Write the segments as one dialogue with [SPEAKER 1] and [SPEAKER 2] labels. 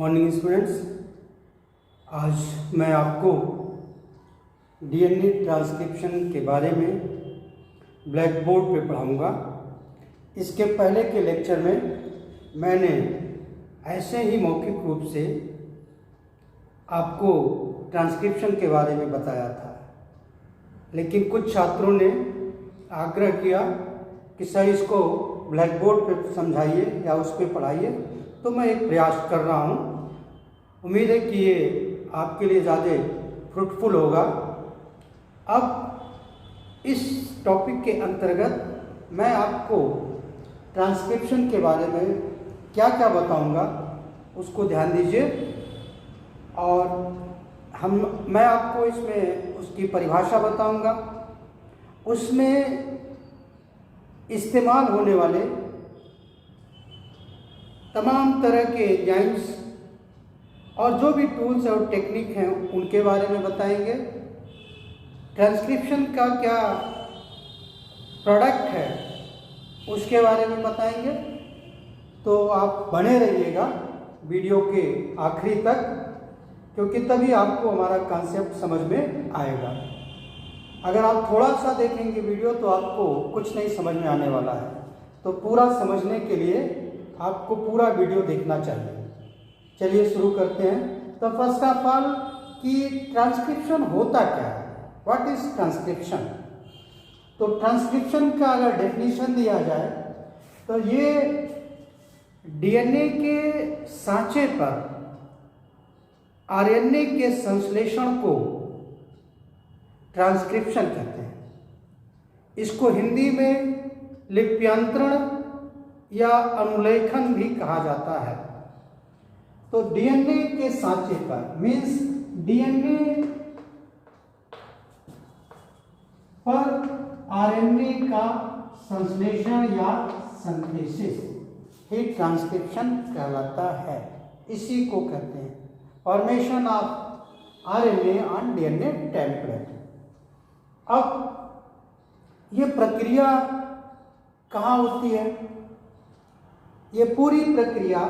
[SPEAKER 1] Morning students, आज मैं आपको डीएनए ट्रांसक्रिप्शन के बारे में ब्लैक बोर्ड पे पढ़ाऊँगा। इसके पहले के लेक्चर में मैंने ऐसे ही मौखिक रूप से आपको ट्रांसक्रिप्शन के बारे में बताया था, लेकिन कुछ छात्रों ने आग्रह किया कि सर इसको ब्लैक बोर्ड पे समझाइए या उस पर पढ़ाइए, तो मैं एक प्रयास कर रहा हूँ। उम्मीद है कि ये आपके लिए ज़्यादा फ्रूटफुल होगा। अब इस टॉपिक के अंतर्गत मैं आपको ट्रांसक्रिप्शन के बारे में क्या क्या बताऊंगा, उसको ध्यान दीजिए। और मैं आपको इसमें उसकी परिभाषा बताऊंगा, उसमें इस्तेमाल होने वाले तमाम तरह के एंजाइम्स और जो भी टूल्स और टेक्निक हैं उनके बारे में बताएंगे। ट्रांसक्रिप्शन का क्या प्रोडक्ट है उसके बारे में बताएंगे। तो आप बने रहिएगा वीडियो के आखिरी तक, क्योंकि तभी आपको हमारा कॉन्सेप्ट समझ में आएगा। अगर आप थोड़ा सा देखेंगे वीडियो तो आपको कुछ नहीं समझ में आने वाला है। तो पूरा समझने के लिए आपको पूरा वीडियो देखना चाहिए। चलिए शुरू करते हैं। तो फर्स्ट ऑफ ऑल कि ट्रांसक्रिप्शन होता क्या है, व्हाट इज ट्रांसक्रिप्शन। तो ट्रांसक्रिप्शन का अगर डेफिनेशन दिया जाए तो ये डीएनए के सांचे पर आरएनए के संश्लेषण को ट्रांसक्रिप्शन कहते हैं। इसको हिंदी में लिप्यंतरण या अनुलेखन भी कहा जाता है। तो डीएनए के सांचे पर मीन्स डीएनए पर आरएनए का संश्लेषण या सिंथेसिस ही ट्रांसक्रिप्शन कहलाता है। इसी को कहते हैं formation of RNA on DNA template. अब ये प्रक्रिया कहाँ होती है? ये पूरी प्रक्रिया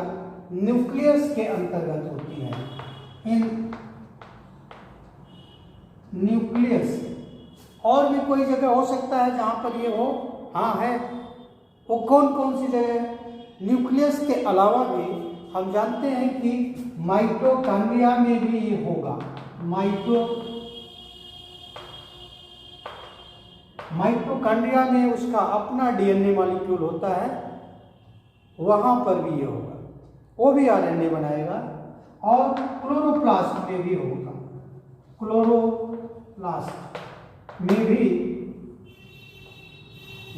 [SPEAKER 1] न्यूक्लियस के अंतर्गत होती है। इन न्यूक्लियस, और भी कोई जगह हो सकता है जहाँ पर ये हो, हाँ है। वो कौन कौन सी जगह? न्यूक्लियस के अलावा भी हम जानते हैं कि माइटोकॉन्ड्रिया में भी ये होगा। माइटोकॉन्ड्रिया में उसका अपना डीएनए मॉलिक्यूल होता है, वहाँ पर भी ये होगा, वो भी आरएनए बनाएगा। और क्लोरोप्लास्ट में भी होगा, क्लोरोप्लास्ट में भी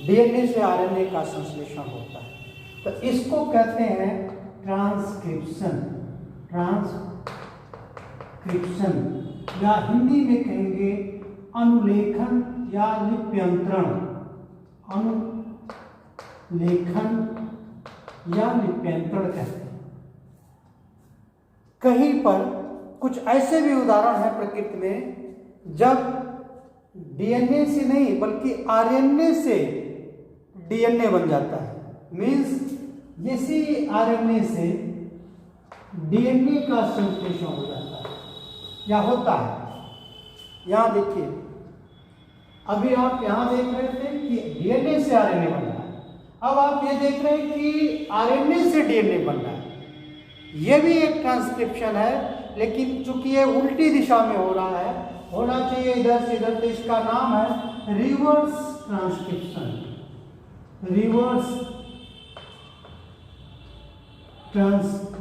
[SPEAKER 1] डीएनए से आरएनए का संश्लेषण होता है। तो इसको कहते हैं ट्रांसक्रिप्शन। ट्रांसक्रिप्शन या हिंदी में कहेंगे अनुलेखन या लिप्यंतरण। अनुलेखन या लिप्यंतरण कहते हैं। कहीं पर कुछ ऐसे भी उदाहरण हैं प्रकृति में जब डीएनए से नहीं बल्कि आरएनए से डीएनए बन जाता है। मीन्स जैसे आरएनए से डीएनए का संश्लेषण हो जाता है या होता है। यहाँ देखिए, अभी आप यहाँ देख रहे थे कि डीएनए से आरएनए बन रहा है। अब आप ये देख रहे हैं कि आरएनए से डीएनए बन रहा है। ये भी एक ट्रांसक्रिप्शन है, लेकिन चूंकि ये उल्टी दिशा में हो रहा है, होना चाहिए इधर से इधर, तो इसका नाम है रिवर्स ट्रांसक्रिप्शन। रिवर्स ट्रांसक्रिप्शन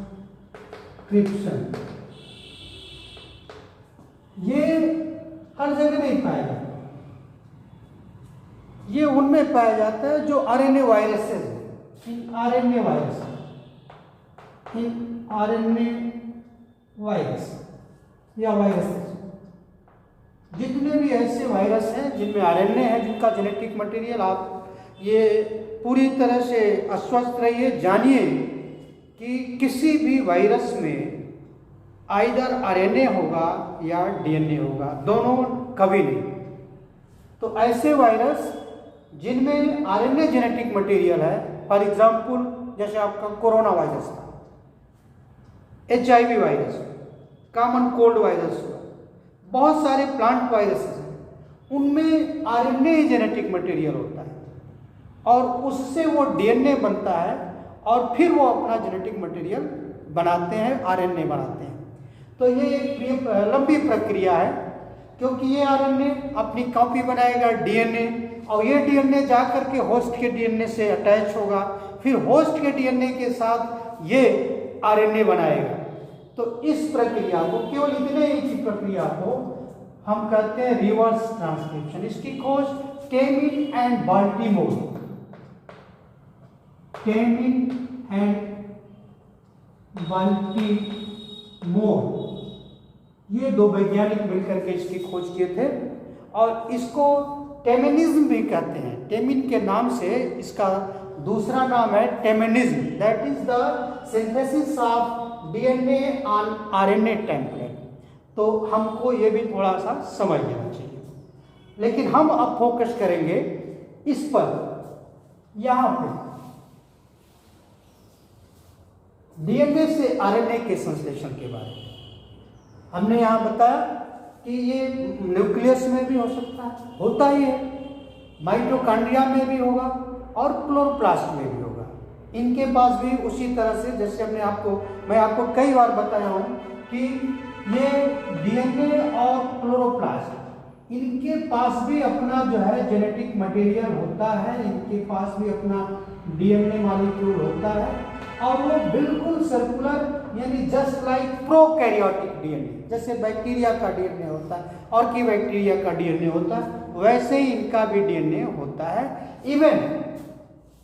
[SPEAKER 1] ये हर जगह नहीं पाया जाता। ये उनमें पाया जाता है जो आरएनए वायरसेस हैं। इन आरएनए वायरस या वायरसेस, जितने भी ऐसे वायरस हैं जिनमें आरएनए है, जिनका जेनेटिक मटेरियल, आप ये पूरी तरह से आश्वस्त रहिए, जानिए कि किसी भी वायरस में आइदर आरएनए होगा या डीएनए होगा, दोनों कभी नहीं। तो ऐसे वायरस जिनमें आरएनए जेनेटिक मटेरियल है, फॉर एग्जाम्पल जैसे आपका कोरोना वायरस था, HIV virus, common cold virus, बहुत सारे प्लांट वायरसेस हैं, उनमें RNA जेनेटिक मटेरियल होता है और उससे वो DNA बनता है और फिर वो अपना जेनेटिक मटेरियल बनाते हैं, RNA बनाते हैं। तो ये एक लंबी प्रक्रिया है, क्योंकि ये RNA अपनी कॉपी बनाएगा DNA, और ये DNA जा कर के होस्ट के DNA से अटैच होगा, फिर होस्ट के DNA के साथ ये RNA बनाएगा। तो इस प्रक्रिया को, केवल इतने ही की प्रक्रिया को हम कहते हैं रिवर्स ट्रांसक्रिप्शन। इसकी खोज Temin and Baltimore, Temin and Baltimore, ये दो वैज्ञानिक मिलकर के इसकी खोज किए थे, और इसको टेमिनिज्म भी कहते हैं। टेमिन के नाम से इसका दूसरा नाम है टेमिनिज्म, that is the synthesis of DNA on RNA template. तो हमको ये भी थोड़ा सा समझ लेना चाहिए, लेकिन हम अब फोकस करेंगे इस पर, यहां पे DNA से RNA के संश्लेषण के बारे में। हमने यहाँ बताया कि ये न्यूक्लियस में भी हो सकता है, होता ही है, माइटोकॉन्ड्रिया में भी होगा और क्लोरोप्लास्ट में भी होगा। इनके पास भी उसी तरह से, जैसे मैं आपको कई बार बताया हूँ कि ये DNA और क्लोरोप्लास्ट, इनके पास भी अपना जो है जेनेटिक मटेरियल होता है, इनके पास भी अपना DNA मॉलिक्यूल होता है, और वो बिल्कुल सर्कुलर, यानी जस्ट लाइक प्रोकैरियोटिक DNA, जैसे बैक्टीरिया का DNA होता है और कि बैक्टीरिया का DNA होता है, वैसे ही इनका भी DNA होता है। इवन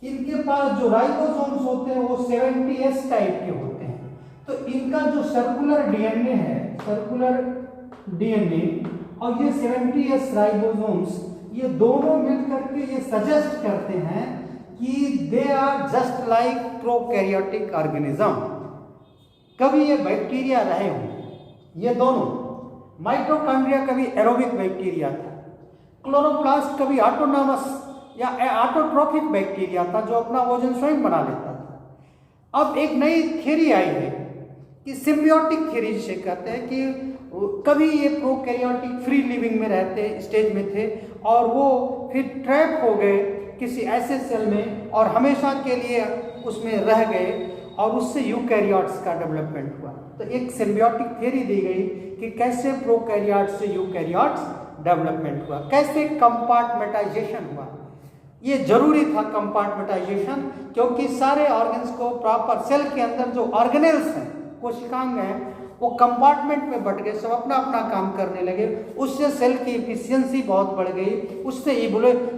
[SPEAKER 1] इनके पास जो राइबोसोम्स होते हैं वो 70S टाइप के होते हैं। तो इनका जो सर्कुलर DNA है, सर्कुलर DNA और ये 70S राइबोसोम्स, ये दोनों मिलकर के ये सजेस्ट करते हैं कि they are just like prokaryotic organism. कभी ये बैक्टीरिया रहे हों, ये दोनों, माइटोकॉन्ड्रिया कभी एरोबिक बैक्टीरिया था, क्लोरोप्लास्ट कभी ऑटोनॉमस या ऑटोट्रोफिक बैक्टीरिया था जो अपना भोजन स्वयं बना लेता था। अब एक नई थ्योरी आई है कि सिम्बियोटिक थ्योरी जिसे कहते हैं, कि कभी ये प्रोकैरियोटिक फ्री लिविंग में रहते स्टेज में थे और वो फिर ट्रैप हो गए किसी ऐसे सेल में और हमेशा के लिए उसमें रह गए और उससे यूकैरियोट्स का डेवलपमेंट हुआ। तो एक सिम्बियोटिक थ्योरी दी गई कि कैसे प्रोकैरियोट्स से यूकैरियोट्स डेवलपमेंट हुआ, कैसे कंपार्टमेंटाइजेशन हुआ। ये जरूरी था कंपार्टमेंटाइजेशन, क्योंकि सारे ऑर्गन्स को प्रॉपर, सेल के अंदर जो ऑर्गेनेल्स हैं, कोशिकांग हैं, वो कंपार्टमेंट में बट गए, सब अपना अपना काम करने लगे। उससे सेल की इफिशियंसी बहुत बढ़ गई, उससे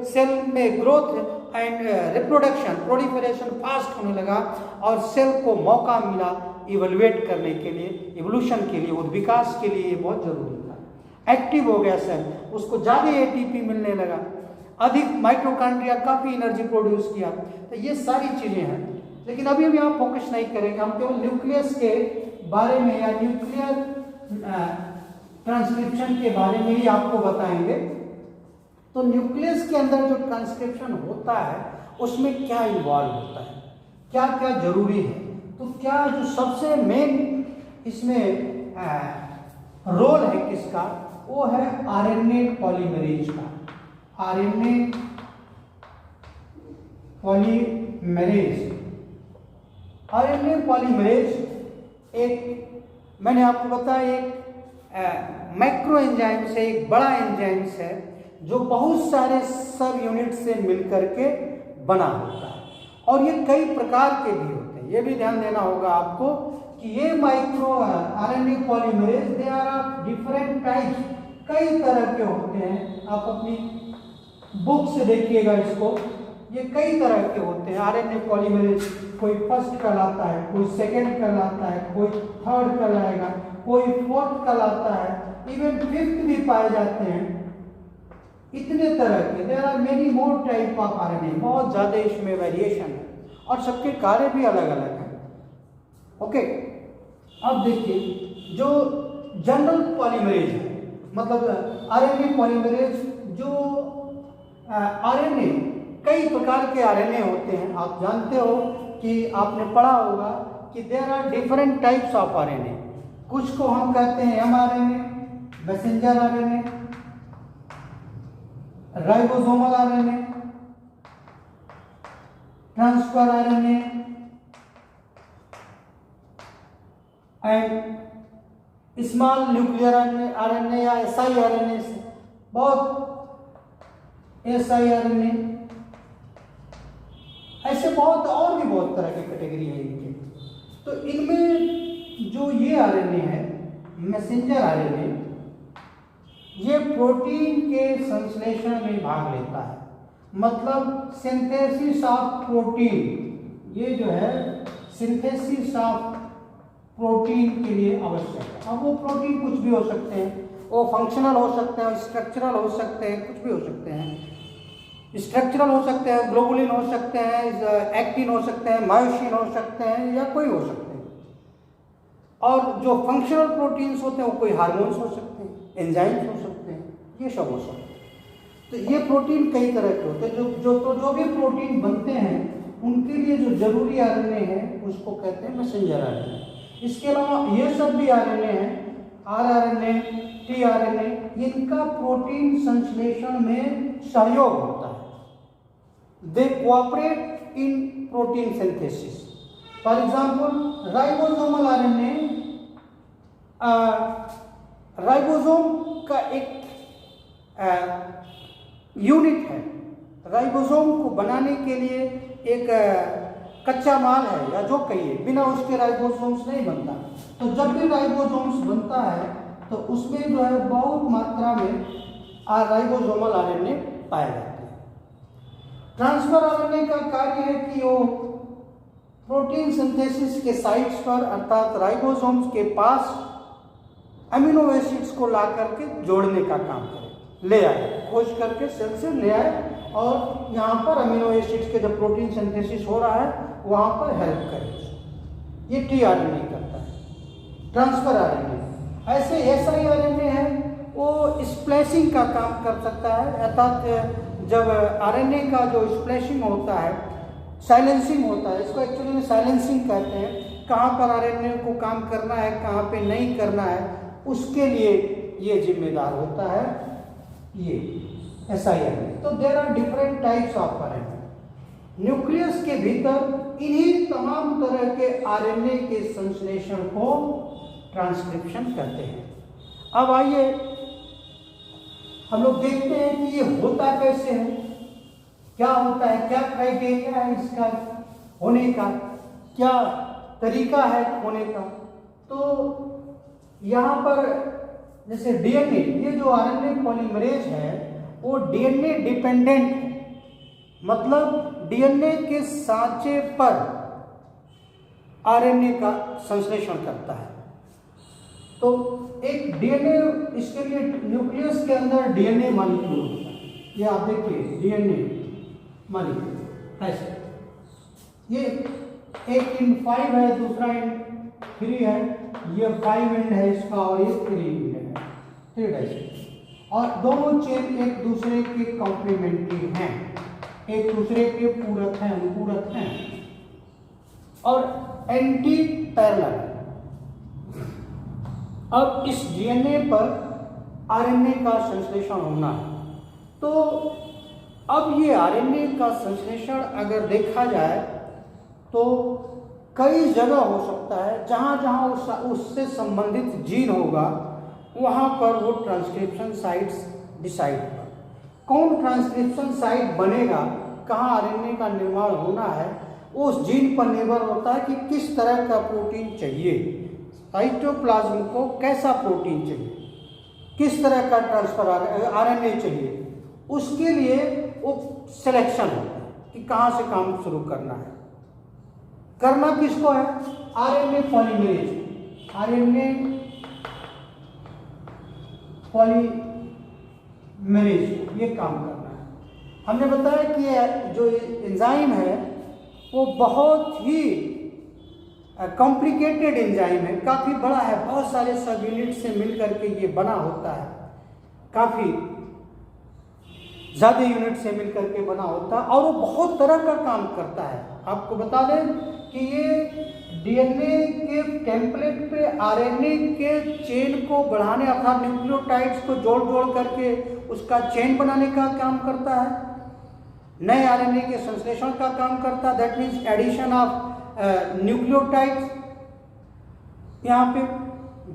[SPEAKER 1] सेल में growth and reproduction, proliferation fast होने लगा और सेल को मौका मिला इवोल्यूएट करने के लिए, इवोल्यूशन के लिए, विकास के लिए ये बहुत जरूरी था। एक्टिव हो गया सेल, उसको ज़्यादा ATP मिलने लगा, अधिक माइटोकॉन्ड्रिया काफ़ी एनर्जी प्रोड्यूस किया। तो ये सारी चीज़ें हैं, लेकिन अभी हम यहाँ फोकस नहीं करेंगे, हम केवल न्यूक्लियस के बारे में या न्यूक्लियर ट्रांसक्रिप्शन के बारे में ही आपको बताएंगे। तो न्यूक्लियस के अंदर जो ट्रांसक्रिप्शन होता है उसमें क्या इन्वॉल्व होता है, क्या क्या जरूरी है। तो क्या जो सबसे मेन इसमें रोल है किसका, वो है RNA पॉलीमरेज का। RNA पॉलीमरेज, RNA पॉलीमरेज एक, मैंने आपको बताया, एक मैक्रो एंजाइम से, एक बड़ा एंजाइम है जो बहुत सारे सब यूनिट से मिलकर के बना होता है, और ये कई प्रकार के भी होते हैं। ये भी ध्यान देना होगा आपको कि ये micro RNA polymerase, they are of different types, कई तरह के होते हैं। आप अपनी बुक से देखिएगा इसको, ये कई तरह के होते हैं RNA पॉलीमरेज। कोई फर्स्ट कहलाता है, कोई सेकंड कहलाता है, कोई थर्ड कहलाएगा, कोई फोर्थ कहलाता है, इवन फिफ्थ भी पाए जाते हैं। इतने तरह के, there are many more type of RNA, बहुत ज़्यादा इसमें वेरिएशन है और सबके कार्य भी अलग अलग हैं। ओके, अब देखिए जो जनरल पॉलीमरेज है, मतलब RNA पॉलीमरेज, जो RNA, कई प्रकार के RNA होते हैं। आप जानते हो कि आपने पढ़ा होगा कि there are different types of RNA. कुछ को हम कहते हैं mRNA, messenger RNA, ribosomal RNA, transfer RNA and small nuclear RNA या एसआई आरएनए से बहुत एसआई आरएनए, ऐसे बहुत और भी बहुत तरह की कैटेगरी है इनके। तो इनमें जो ये आरएनए है मैसेंजर आरएनए, ये प्रोटीन के संश्लेषण में भाग लेता है, मतलब सिंथेसिस ऑफ प्रोटीन। ये जो है सिंथेसिस ऑफ प्रोटीन के लिए आवश्यक है। अब वो प्रोटीन कुछ भी हो सकते हैं, वो फंक्शनल हो सकते हैं, स्ट्रक्चरल हो सकते हैं, कुछ भी हो सकते हैं। स्ट्रक्चरल हो सकते हैं, ग्लोबुलिन हो सकते हैं, एक्टिन हो सकते हैं, मायोसिन हो सकते हैं, या कोई हो सकते हैं। और जो फंक्शनल प्रोटीन्स होते हैं वो कोई हार्मोन्स हो सकते हैं, एंजाइम्स हो सकते हैं, ये सब हो सकते हैं। तो ये प्रोटीन कई तरह के होते हैं। जो भी प्रोटीन बनते हैं उनके लिए जो जरूरी आरएनए है उसको कहते हैं मैसेंजर आरएनए। इसके अलावा ये सब भी आरएनए हैं, आरआरएनए, टीआरएनए, इनका प्रोटीन संश्लेषण में सहयोग होता है। They cooperate in protein synthesis. For example ribosomal RNA, ribosome का एक यूनिट है। राइबोसोम को बनाने के लिए एक कच्चा माल है, या जो कहिए, बिना उसके राइबोसोम्स नहीं बनता। तो जब भी राइबोसोम्स बनता है तो उसमें जो है बहुत मात्रा में राइबोसोमल आरएनए पाए जाते हैं। ट्रांसफर आरएनए का कार्य है कि वो प्रोटीन सिंथेसिस के साइट्स पर अर्थात राइबोसोम्स के पास अमीनो एसिड्स को ला करके जोड़ने का काम करे, ले आए, खोज करके सेल से ले आए और यहाँ पर अमीनो एसिड्स के जब प्रोटीन सिंथेसिस हो रहा है वहाँ पर हेल्प करे। ये टीआरएनए करता है। ट्रांसफर आरएनए, ऐसे एसआई आरएनए है, वो स्प्लैशिंग का काम कर सकता है, अर्थात जब आरएनए का जो स्प्लैशिंग होता है, साइलेंसिंग होता है, इसको एक्चुअली में साइलेंसिंग कहते हैं। कहाँ पर आरएनए को काम करना है, कहाँ पे नहीं करना है, उसके लिए ये जिम्मेदार होता है ये एसआईआरएनए। तो there are different types of RNA. Nucleus के भीतर इन्हीं तमाम तरह के आरएनए के संश्लेषण को ट्रांसक्रिप्शन कहते हैं। अब आइए हम लोग देखते हैं कि ये होता कैसे है, क्या होता है, क्या क्राइटेरिया है इसका होने का, क्या तरीका है होने का। तो यहाँ पर जैसे डीएनए, ये जो आरएनए पॉलीमरेज है वो डीएनए डिपेंडेंट है, मतलब डीएनए के सांचे पर आरएनए का संश्लेषण करता है। तो एक डीएनए, इसके लिए न्यूक्लियस के अंदर डीएनए मॉलिक्यूल होता है। ये आप देखिए डीएनए मॉलिक्यूल ऐसे, ये एक इन 5 है, दूसरा इन 3 है, ये 5 एंड है इसका और ये 3 एंड है, 3 डाइजेशन। और दोनों चेन एक दूसरे के कॉम्प्लीमेंट्री हैं, एक दूसरे के पूरक हैं, अनुपूरक हैं और एंटी पैरेलल। अब इस डीएनए पर आरएनए का संश्लेषण होना है। तो अब ये आरएनए का संश्लेषण अगर देखा जाए तो कई जगह हो सकता है, जहाँ जहाँ उससे संबंधित जीन होगा वहाँ पर वो ट्रांसक्रिप्शन साइट्स डिसाइड होगा। कौन ट्रांसक्रिप्शन साइट बनेगा, कहाँ आरएनए का निर्माण होना है, उस जीन पर निर्भर होता है कि किस तरह का प्रोटीन चाहिए, साइटोप्लाज्म को कैसा प्रोटीन चाहिए, किस तरह का ट्रांसफर आरएनए चाहिए। उसके लिए वो सिलेक्शन होता है कि कहाँ से काम शुरू करना है। करना किसको है, आरएनए पॉलीमरेज, आरएनए पॉलीमरेज ये काम करना है। हमने बताया कि जो एंजाइम है वो बहुत ही कॉम्प्लिकेटेड एंजाइम है, काफ़ी बड़ा है, बहुत सारे सब यूनिट से मिलकर के ये बना होता है, काफ़ी ज़्यादा यूनिट से मिलकर के बना होता है और वो बहुत तरह का काम करता है। आपको बता दें कि ये डीएनए के टेम्पलेट पे आरएनए के चेन को बढ़ाने अर्थात न्यूक्लियोटाइड्स को जोड़ जोड़ करके उसका चेन बनाने का काम करता है, नए आरएनए के संश्लेषण का काम करता है, that means addition of nucleotides. यहाँ पे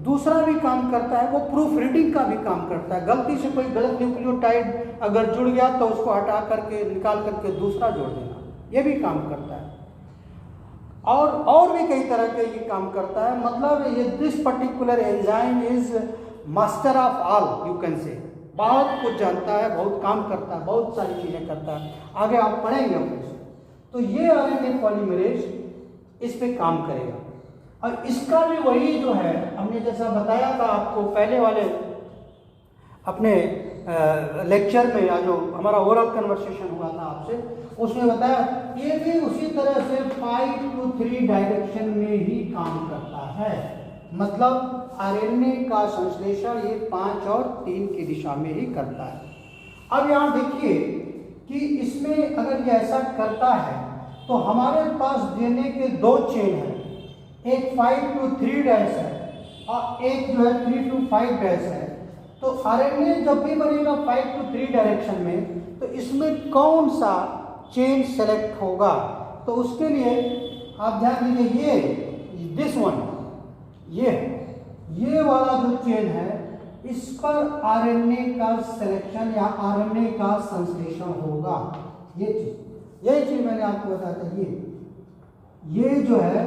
[SPEAKER 1] दूसरा भी काम करता है, वो प्रूफ रीडिंग का भी काम करता है। गलती से कोई गलत न्यूक्लियोटाइड अगर जुड़ गया तो उसको हटा करके निकाल करके दूसरा जोड़ देना, ये भी काम करता है। और भी कई तरह के ये काम करता है। मतलब ये this particular enzyme is master of all, you can say, बहुत कुछ जानता है, बहुत काम करता है, बहुत सारी चीजें करता है। आगे आप पढ़ेंगे अपने से। तो ये आरएनए पॉलीमरेज इस पे काम करेगा और इसका भी वही जो है हमने जैसा बताया था आपको पहले वाले अपने लेक्चर में, या जो हमारा ओरल कन्वर्सेशन हुआ था आपसे, उसमें बताया ये भी उसी तरह से 5 to 3 डायरेक्शन में ही काम करता है। मतलब आरएनए का संश्लेषण ये 5 और 3 की दिशा में ही करता है। अब यहाँ देखिए कि इसमें अगर ये ऐसा करता है तो हमारे पास डीएनए के 2 चेन हैं, एक 5 to 3 डैश है और एक जो है 3 to 5 डैश है। तो आरएनए जब भी बनेगा 5 to 3 डायरेक्शन में, तो इसमें कौन सा चेन सेलेक्ट होगा? तो उसके लिए आप ध्यान दीजिए, ये दिस वन, ये वाला जो चेन है इस पर आरएनए का सिलेक्शन या आरएनए का संश्लेषण होगा। यही चीज मैंने आपको बताया था, ये जो है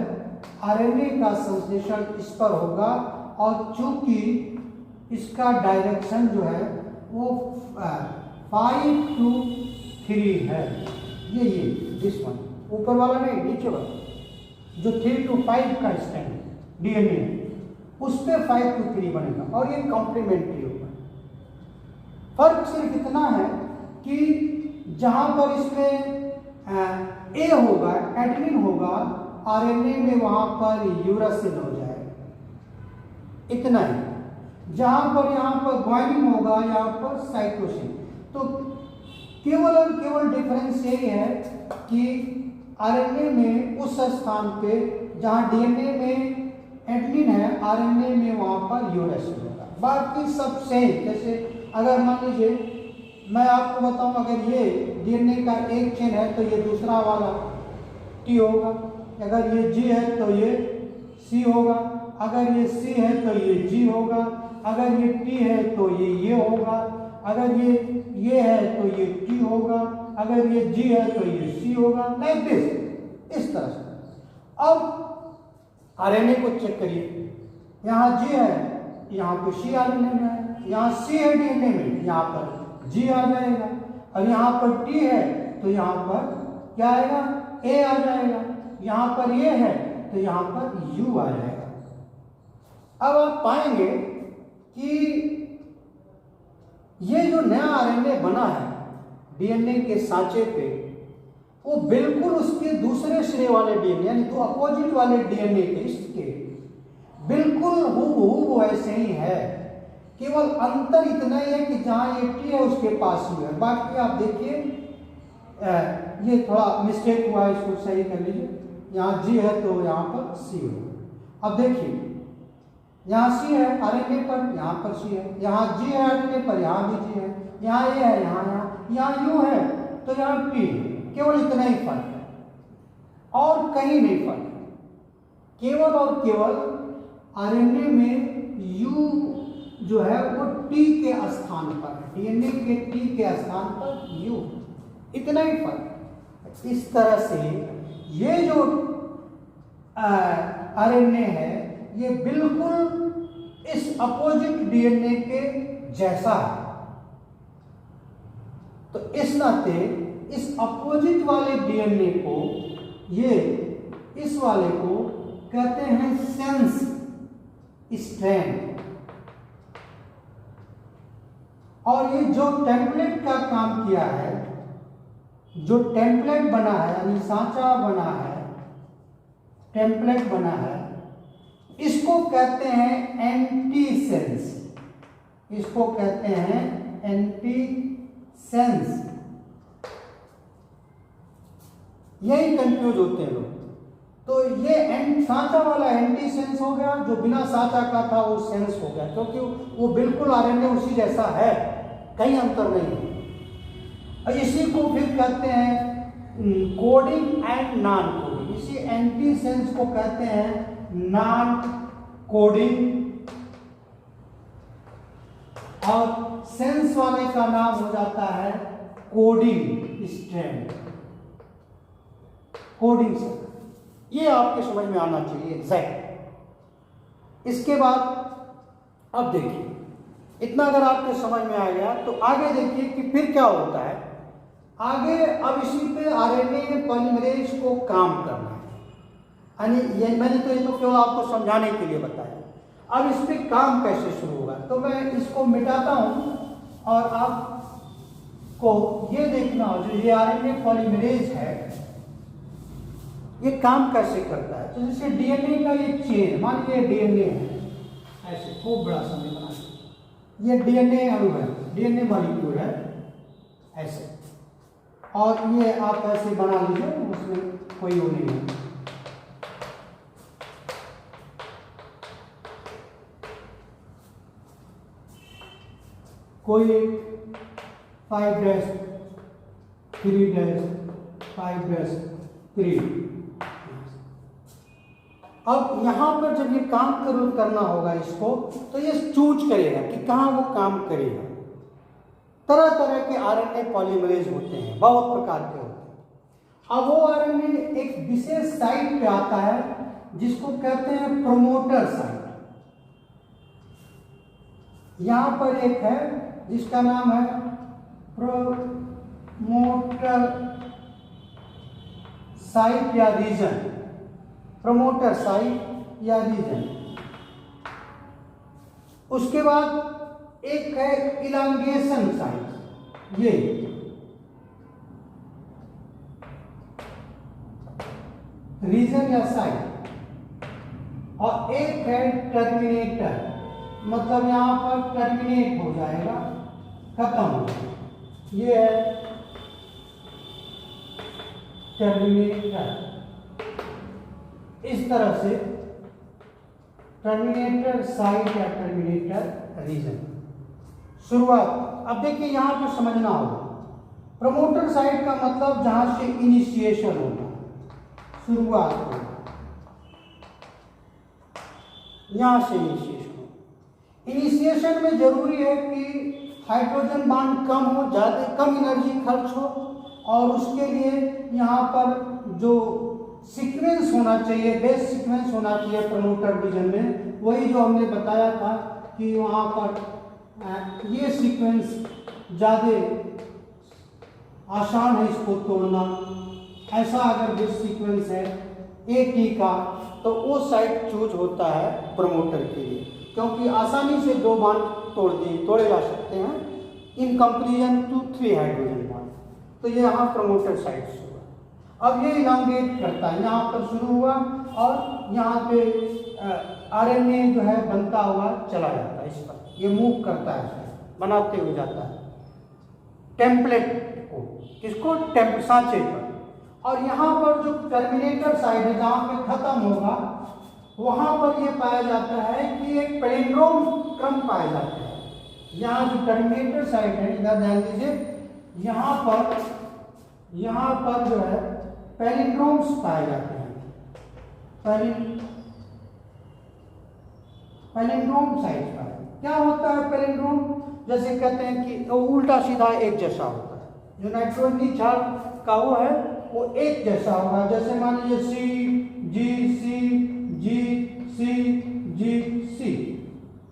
[SPEAKER 1] आरएनए का संश्लेषण इस पर होगा और चूंकि इसका डायरेक्शन जो है वो 5 to 3 है, ये दिस वन, ऊपर वाला नहीं नीचे वाला जो 3 to 5 का स्टैंड डीएनए उस पे 5 to 3 बनेगा और ये कॉम्प्लीमेंट्री होगा। फर्क सिर्फ इतना है कि जहां पर इसमें ए होगा, एडेनिन होगा, आरएनए में वहां पर यूरासिल हो जाएगा, इतना ही। जहां पर यहाँ पर ग्वानिन होगा, यहाँ पर साइटोसिन। तो केवल और केवल डिफरेंस यही है कि आरएनए में उस स्थान पे जहां डीएनए में एडेनिन है, आरएनए में वहां पर यूरासिल होगा, बाकी सब सेम। जैसे अगर मान लीजिए मैं आपको बताऊं, अगर ये डीएनए का एक चेन है तो ये दूसरा वाला टी होगा, अगर ये जी है तो ये सी होगा, अगर ये सी है तो ये जी होगा, अगर ये टी है तो ये होगा, अगर ये है तो ये टी होगा, अगर ये जी है तो ये सी होगा, लाइक दिस, इस तरह से। अब आरएनए को चेक करिए, यहाँ जी है, यहाँ पे सी आरएनए में है, यहाँ सी है डीएनए में, यहाँ पर जी आ जाएगा, और यहाँ पर टी है तो यहाँ पर क्या आएगा, ए आ जाएगा, यहाँ पर ये है तो यहाँ पर यू आ जाएगा। अब आप पाएंगे कि ये जो नया आरएनए बना है डीएनए के सांचे पे, वो बिल्कुल उसके दूसरे सिरे वाले डीएनए यानी तो अपोजिट वाले डीएनए के इसके बिल्कुल हूबहू वैसे ही है, केवल अंतर इतना ही है कि जहां ये टी है उसके पास ही है। बाकी आप देखिए ये थोड़ा मिस्टेक हुआ है, इसको सही कर लीजिए, यहाँ जी है तो यहाँ पर सी हो। अब देखिए यहाँ सी है आरएनए पर, यहाँ पर सी है, यहाँ जी है आरएनए पर, यहाँ भी जी है, यहाँ ए है, यहाँ यू है तो यहाँ टी है। केवल इतना ही फर्क है और कहीं नहीं फर्क है। केवल और केवल आरएनए में यू जो है वो टी के स्थान पर है, डीएनए के टी के स्थान पर यू, इतना ही फर्क। इस तरह से ये जो आरएनए है ये बिल्कुल इस अपोजिट डीएनए के जैसा है। तो इस नाते इस अपोजिट वाले डीएनए को, ये इस वाले को कहते हैं सेंस स्ट्रैंड, और ये जो टेम्पलेट का काम किया है, जो टेम्पलेट बना है यानी सांचा बना है, टेम्पलेट बना है, इसको कहते हैं एंटीसेंस, इसको कहते हैं एंटीसेंस। यही कंफ्यूज होते हैं लोग। तो ये साचा वाला एंटी सेंस हो गया, जो बिना साचा का था वो सेंस हो गया, क्योंकि वो बिल्कुल आरएनए उसी जैसा है, कहीं अंतर नहीं है। और इसी को फिर कहते हैं कोडिंग एंड नॉन कोडिंग। इसी एंटी सेंस को कहते हैं नॉन कोडिंग, और सेंस वाले का नाम हो जाता है कोडिंग स्ट्रैंड, कोडिंग से। ये आपके समझ में आना चाहिए एग्जैक्ट। इसके बाद अब देखिए, इतना अगर आपके समझ में आ गया तो आगे देखिए कि फिर क्या होता है आगे। अब इसी पे आरएनए पॉलीमरेज को काम करना है, यानी ये मैंने तो केवल आपको समझाने के लिए बताया। अब इस पे काम कैसे शुरू होगा, तो मैं इसको मिटाता हूं और आपको ये देखना हो, जो ये आरएनए पॉलीमरेज है ये काम कैसे करता है। तो जैसे डीएनए का ये चेन, मान लीजिए डीएनए है, ऐसे खूब बड़ा समय बना, ये डीएनए अणु है, डीएनए मॉलिक्यूल है ऐसे, और ये आप ऐसे बना लीजिए, उसमें कोई वो नहीं है। कोई 5'3'5'3। अब यहां पर जब ये काम करना होगा इसको, तो ये चूज करेगा कि कहाँ वो काम करेगा। तरह तरह के आरएनए पॉलीमरेज होते हैं, बहुत प्रकार के होते हैं। अब वो आरएनए एक विशेष साइट पे आता है जिसको कहते हैं प्रोमोटर साइट। यहां पर एक है जिसका नाम है प्रोमोटर साइट या रीजन, प्रोमोटर साइट या रीजन। उसके बाद एक है इलांगेशन साइट, ये रीजन या साइट, और एक है टर्मिनेटर, मतलब यहां पर टर्मिनेट हो जाएगा, खत्म हो जाएगा, ये है टर्मिनेटर। इस तरह से टर्मिनेटर साइट या टर्मिनेटर रीजन शुरुआत। अब देखिए यहां पर समझना होगा, प्रमोटर साइट का मतलब जहां से इनिशिएशन होगा, शुरुआत होगा, यहां से इनिशिएशन हो। इनिशिएशन में जरूरी है कि हाइड्रोजन बांड कम हो, ज्यादा कम एनर्जी खर्च हो, और उसके लिए यहाँ पर जो सीक्वेंस होना चाहिए, बेस सीक्वेंस होना चाहिए प्रमोटर रीजन में, वही जो हमने बताया था कि वहाँ पर ये सीक्वेंस ज़्यादा आसान है इसको तोड़ना। ऐसा अगर बेस सीक्वेंस है AT का, तो वो साइट चूज होता है प्रमोटर के लिए, क्योंकि आसानी से 2 बांड तोड़े जा सकते हैं in comparison to 3 hydrogen bond. तो ये यहाँ प्रमोटर साइट से हुआ। अब ये इलांगेट करता है, यहाँ पर शुरू हुआ और यहाँ पे आरएनए जो है बनता हुआ चला जाता है, इस पर ये मूव करता है, बनाते हुए जाता है टेम्पलेट को, किसको, सांचे पर। और यहाँ पर जो टर्मिनेटर साइड है जहाँ पे खत्म होगा, वहाँ पर ये पाया जाता है कि एक पैलिंड्रोम क्रम पाया जाता है। यहाँ जो टर्मिनेटर साइड है, इधर ध्यान दीजिए, यहाँ पर जो है पैलिंड्रोम्स पाए जाते हैं, पैलिंड्रोम साइड का। क्या होता है पैलिंड्रोम? जैसे कहते हैं कि वो उल्टा सीधा एक जैसा होता है, जो नाइट्रोजन चार्ज का वो है वो एक जैसा होगा। जैसे मान लीजिए C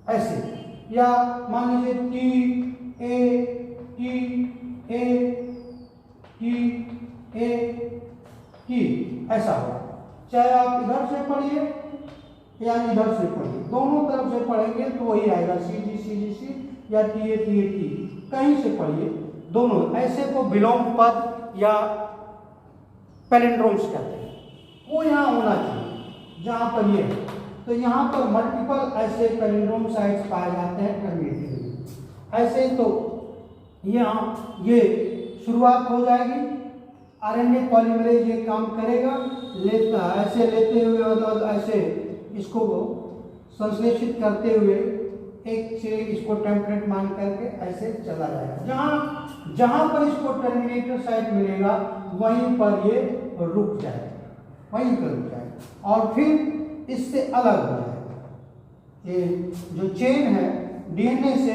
[SPEAKER 1] ऐसे, या मान लीजिए T ऐसा होगा। चाहे आप इधर से पढ़िए या इधर से पढ़िए, दोनों तरफ से पढ़ेंगे तो वही आएगा, CG या TA कहीं से पढ़िए, दोनों ऐसे को विलोम पद या पैलिंड्रोम्स कहते हैं, वो यहाँ होना चाहिए जहाँ पर ये है। तो यहाँ पर मल्टीपल ऐसे पैलिंड्रोम साइट्स पाए जाते हैं टर्मिनेटर में। ऐसे तो यहाँ ये शुरुआत हो जाएगी आरएनए पॉलीमरेज ये काम करेगा, ऐसे लेते हुए मतलब ऐसे इसको संश्लेषित करते हुए एक से इसको टेम्परेट मान करके ऐसे चला जाएगा। जहाँ जहाँ पर इसको टर्मिनेटर साइट मिलेगा वहीं पर ये रुक जाएगा, वहीं पर रुक जाएगा और फिर इससे अलग हो जाएगा। ये जो चेन है डीएनए से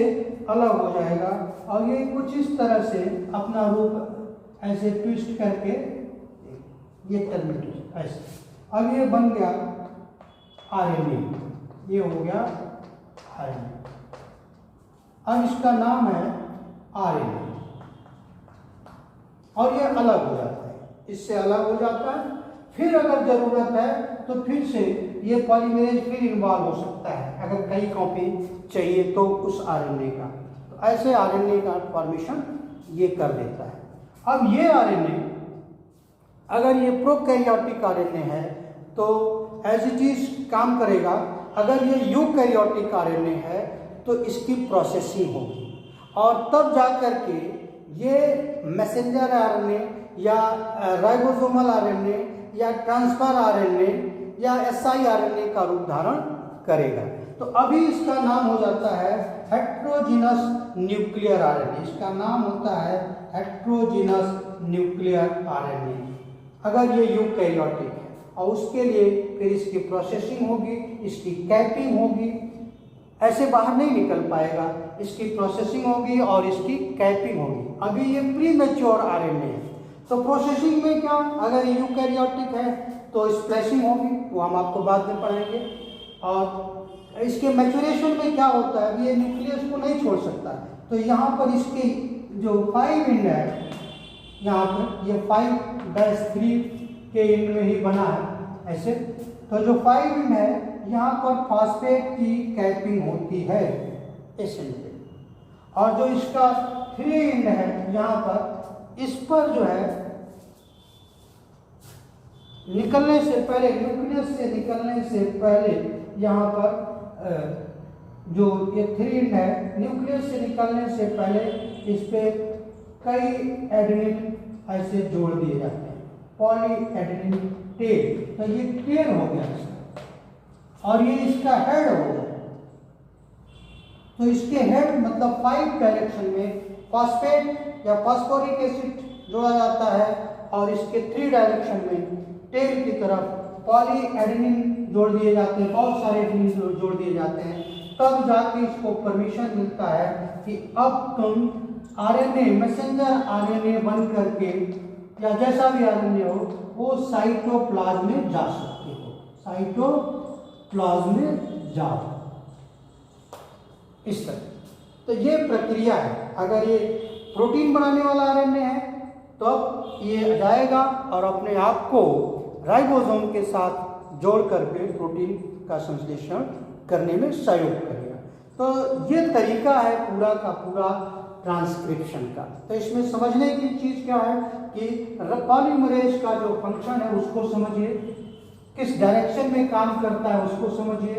[SPEAKER 1] अलग हो जाएगा और ये कुछ इस तरह से अपना रूप ऐसे ट्विस्ट करके ये टर्मिनेटर ऐसे, अब ये बन गया आरएनए, ये हो गया आरएनए। अब इसका नाम है आरएनए और ये अलग हो जाता है, इससे अलग हो जाता है। फिर अगर जरूरत है तो फिर से ये पॉलीमरेज फिर इन्वॉल्व हो सकता है, अगर कई कॉपी चाहिए तो उस आरएनए का, तो ऐसे आरएनए का फॉर्मेशन ये कर देता है। अब ये आरएनए अगर ये प्रोकैरियोटिक आरएनए है तो एज इट इज काम करेगा। अगर ये यूकैरियोटिक आरएनए है तो इसकी प्रोसेसिंग होगी और तब जा कर के ये मैसेंजर आरएनए या राइबोसोमल आरएनए या ट्रांसफर आरएनए या एसआई आरएनए का रूप धारण करेगा। तो अभी इसका नाम हो जाता है हेट्रोजीनस न्यूक्लियर आरएनए, इसका नाम होता है हेट्रोजीनस न्यूक्लियर आरएनए अगर ये यूकैरियोटिक है। और उसके लिए फिर इसकी प्रोसेसिंग होगी, इसकी कैपिंग होगी, ऐसे बाहर नहीं निकल पाएगा, इसकी प्रोसेसिंग होगी और इसकी कैपिंग होगी। अभी ये प्री मैच्योर आरएनए है तो प्रोसेसिंग में क्या, अगर यूकैरियोटिक है तो स्प्लैशिंग होगी, वो हम आपको बाद में पढ़ाएंगे। और इसके मैच्योरेशन में क्या होता है, अभी ये न्यूक्लियस को नहीं छोड़ सकता, तो यहाँ पर इसके जो 5 एंड है, यहाँ पर ये 5-3 के एंड में ही बना है ऐसे, तो जो 5 एंड है यहाँ पर फॉस्फेट की कैपिंग होती है इस एंड पे, और जो इसका 3 एंड है यहाँ पर, इस पर जो है निकलने से पहले, न्यूक्लियस से निकलने से पहले यहाँ पर जो ये 3 एंड है, न्यूक्लियस से निकलने से पहले इस पे कई एडेनिन ऐसे जोड़ दिए जाते हैं, पॉली एडेनिन टेल, तो ये टेल हो गया इसका और ये इसका हेड हो गया। तो इसके हेड मतलब 5 डायरेक्शन में फॉस्फेट या फॉस्फोरिक एसिड जोड़ा जाता है और इसके 3 डायरेक्शन में टेल की तरफ पॉली एडेनिन जोड़ दिए जाते हैं, बहुत सारे एडेनिन जोड़ दिए जाते हैं। तब जाके इसको परमिशन मिलता है कि अब तुम आरएनए, मैसेंजर आरएनए बन करके या जैसा भी आरएनए हो वो साइटोप्लाज्म में जा सकते हो, साइटोप्लाज्म में जाओ, इस तरह। तो ये प्रक्रिया है। अगर ये प्रोटीन बनाने वाला आरएनए है तो अब ये जाएगा और अपने आप को राइबोसोम के साथ जोड़ करके प्रोटीन का संश्लेषण करने में सहयोग करेगा। तो ये तरीका है पूरा का पूरा ट्रांसक्रिप्शन का। तो इसमें समझने की चीज़ क्या है कि पॉलीमरेज का जो फंक्शन है उसको समझिए, किस डायरेक्शन में काम करता है उसको समझिए,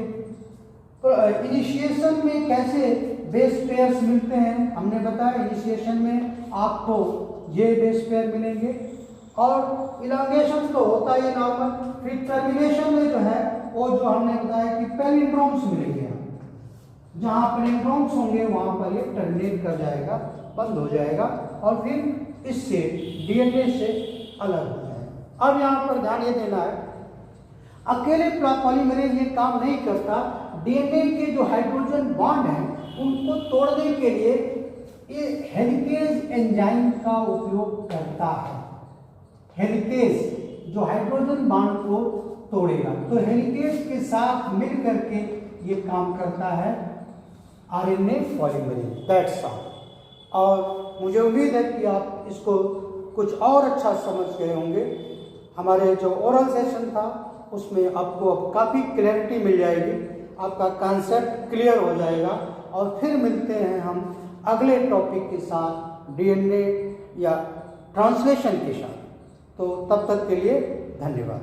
[SPEAKER 1] तो इनिशिएशन में कैसे बेस पेयर्स मिलते हैं हमने बताया। इनिशिएशन में आपको ये बेस पेयर मिलेंगे और इलांगेशन तो होता ही नॉर्मल, फिर टर्मिनेशन में जो है वो जो हमने बताया कि पैलिंड्रोम्स मिलेंगे, जहाँ पैलिंड्रोम्स होंगे वहाँ पर ये टर्मिनेट कर जाएगा, बंद हो जाएगा और फिर इससे डीएनए से अलग हो जाएगा। अब यहाँ पर ध्यान ये देना है, अकेले पॉलीमरेज ये काम नहीं करता, डीएनए के जो हाइड्रोजन बॉन्ड हैं उनको तोड़ने के लिए ये हेलिकेज एंजाइम का उपयोग करता है। हेलिकेज जो हाइड्रोजन बॉन्ड को तोड़ेगा, तो हेलिकेज के साथ मिल करके ये काम करता है आरएनए पॉलीमरेज, दैट्स ऑल। और मुझे उम्मीद है कि आप इसको कुछ और अच्छा समझ गए होंगे। हमारे जो ओरल सेशन था उसमें आपको अब काफ़ी क्लैरिटी मिल जाएगी, आपका कॉन्सेप्ट क्लियर हो जाएगा। और फिर मिलते हैं हम अगले टॉपिक के साथ, डीएनए या ट्रांसलेशन के साथ। तो तब तक के लिए धन्यवाद।